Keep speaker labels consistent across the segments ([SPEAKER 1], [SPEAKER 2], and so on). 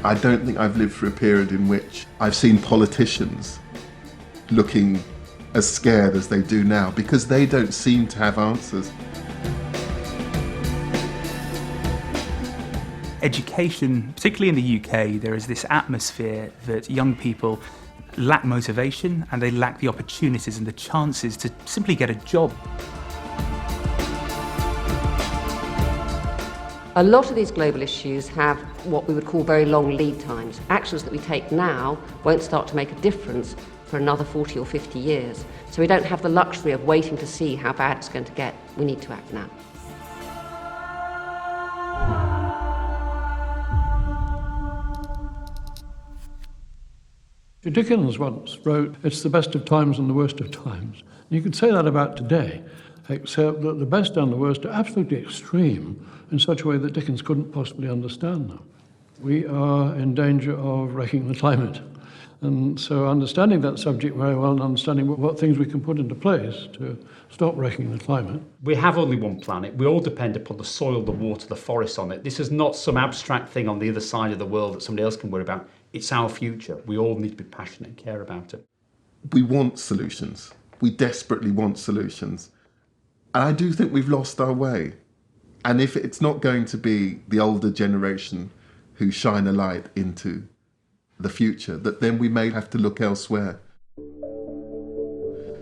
[SPEAKER 1] I don't think I've lived through a period in which I've seen politicians looking as scared as they do now, because they don't seem to have answers.
[SPEAKER 2] Education, particularly in the UK, there is this atmosphere that young people lack motivation and they lack the opportunities and the chances to simply get a job.
[SPEAKER 3] A lot of these global issues have what we would call very long lead times. Actions that we take now won't start to make a difference for another 40 or 50 years. So we don't have the luxury of waiting to see how bad it's going to get. We need to act now.
[SPEAKER 4] Dickens once wrote, "It's the best of times and the worst of times." You could say that about today, except that the best and the worst are absolutely extreme in such a way that Dickens couldn't possibly understand them. We are in danger of wrecking the climate. And so understanding that subject very well and understanding what things we can put into place to stop wrecking the climate.
[SPEAKER 5] We have only one planet. We all depend upon the soil, the water, the forests on it. This is not some abstract thing on the other side of the world that somebody else can worry about. It's our future. We all need to be passionate and care about it.
[SPEAKER 1] We want solutions. We desperately want solutions. And I do think we've lost our way. And if it's not going to be the older generation who shine a light into the future, that then we may have to look elsewhere.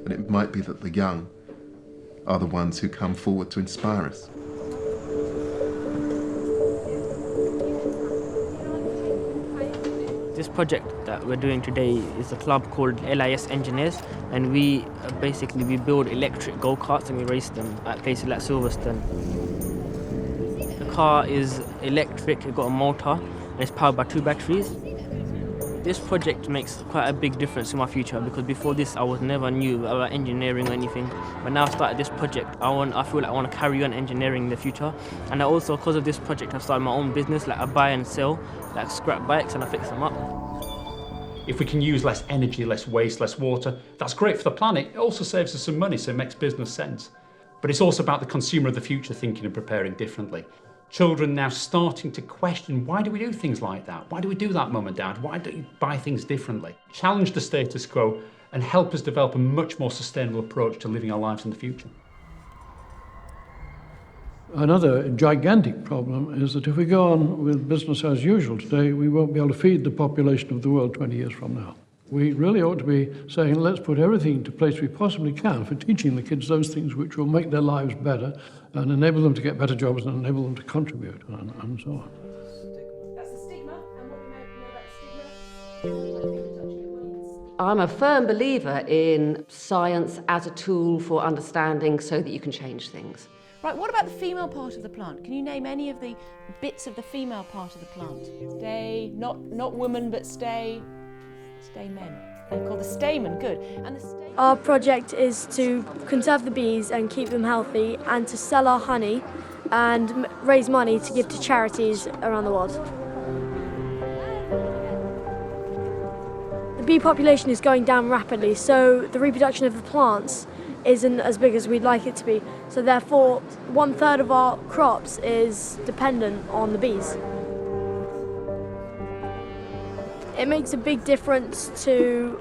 [SPEAKER 1] And it might be that the young are the ones who come forward to inspire us.
[SPEAKER 6] This project that we're doing today is a club called LSN Engineers, and we build electric go-karts and we race them at places like Silverstone. The car is electric, it's got a motor and it's powered by 2 batteries. This project makes quite a big difference in my future, because before this I never knew about engineering or anything. But now I've started this project, I feel like I want to carry on engineering in the future. And I also, because of this project, I've started my own business, like I buy and sell like scrap bikes and I fix them up.
[SPEAKER 5] If we can use less energy, less waste, less water, that's great for the planet. It also saves us some money, so it makes business sense. But it's also about the consumer of the future thinking and preparing differently. Children now starting to question, why do we do things like that? Why do we do that, Mum and Dad? Why don't you buy things differently? Challenge the status quo and help us develop a much more sustainable approach to living our lives in the future.
[SPEAKER 4] Another gigantic problem is that if we go on with business as usual today, we won't be able to feed the population of the world 20 years from now. We really ought to be saying, let's put everything into place we possibly can for teaching the kids those things which will make their lives better and enable them to get better jobs and enable them to contribute and so on.
[SPEAKER 7] That's the stigma, and what we know about stigma.
[SPEAKER 3] I'm a firm believer in science as a tool for understanding so that you can change things.
[SPEAKER 7] Right, what about the female part of the plant? Can you name any of the bits of the female part of the plant? Stay, not woman, but stay men. They're called the stamen, good. And the
[SPEAKER 8] Our project is to conserve the bees and keep them healthy, and to sell our honey and raise money to give to charities around the world. The bee population is going down rapidly, so the reproduction of the plants isn't as big as we'd like it to be. So therefore, 1/3 of our crops is dependent on the bees. It makes a big difference to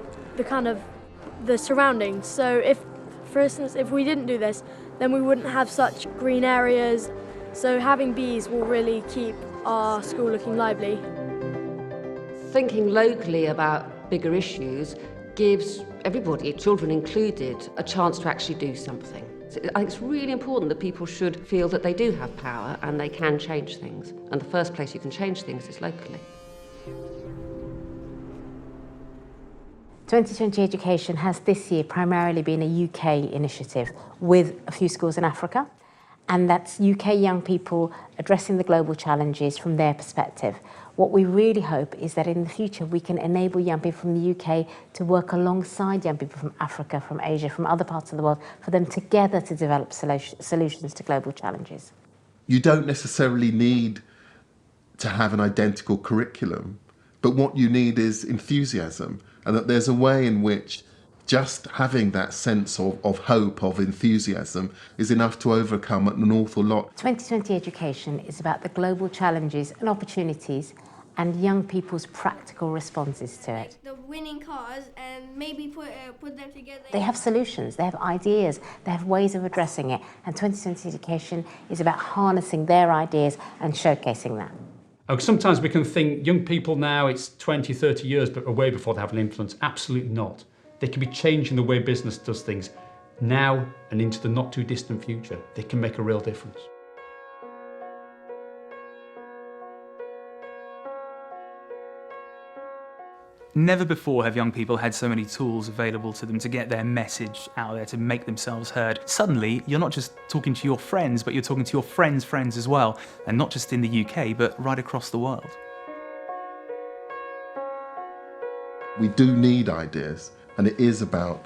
[SPEAKER 8] the surroundings. So if, for instance, if we didn't do this, then we wouldn't have such green areas. So having bees will really keep our school looking lively.
[SPEAKER 3] Thinking locally about bigger issues gives everybody, children included, a chance to actually do something. So I think it's really important that people should feel that they do have power and they can change things. And the first place you can change things is locally.
[SPEAKER 9] 2020 Education has this year primarily been a UK initiative with a few schools in Africa, and that's UK young people addressing the global challenges from their perspective. What we really hope is that in the future we can enable young people from the UK to work alongside young people from Africa, from Asia, from other parts of the world, for them together to develop solutions to global challenges.
[SPEAKER 1] You don't necessarily need to have an identical curriculum, but what you need is enthusiasm, and that there's a way in which just having that sense of hope, of enthusiasm, is enough to overcome an awful lot.
[SPEAKER 9] 2020 Education is about the global challenges and opportunities and young people's practical responses to it.
[SPEAKER 10] The winning cars and maybe put them together.
[SPEAKER 9] They have solutions, they have ideas, they have ways of addressing it, and 2020 Education is about harnessing their ideas and showcasing that.
[SPEAKER 5] Sometimes we can think young people now, it's 20, 30 years, but way before they have an influence. Absolutely not. They can be changing the way business does things now and into the not too distant future. They can make a real difference.
[SPEAKER 2] Never before have young people had so many tools available to them to get their message out there, to make themselves heard. Suddenly, you're not just talking to your friends, but you're talking to your friends' friends as well, and not just in the UK, but right across the world.
[SPEAKER 1] We do need ideas, and it is about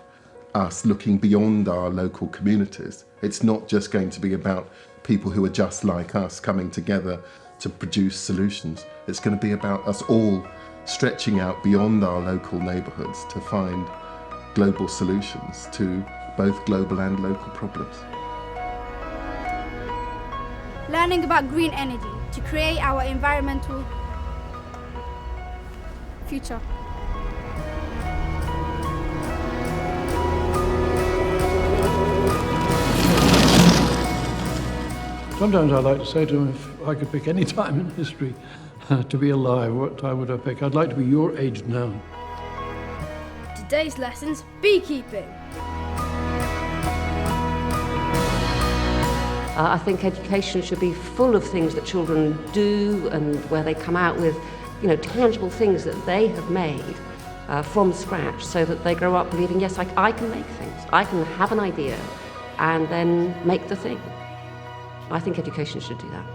[SPEAKER 1] us looking beyond our local communities. It's not just going to be about people who are just like us coming together to produce solutions. It's going to be about us all stretching out beyond our local neighbourhoods to find global solutions to both global and local problems.
[SPEAKER 10] Learning about green energy to create our environmental future.
[SPEAKER 4] Sometimes I like to say to them, if I could pick any time in history to be alive, what time would I pick? I'd like to be your age now.
[SPEAKER 10] Today's lesson's beekeeping.
[SPEAKER 3] I think education should be full of things that children do and where they come out with, tangible things that they have made from scratch, so that they grow up believing, yes, I can make things. I can have an idea and then make the thing. I think education should do that.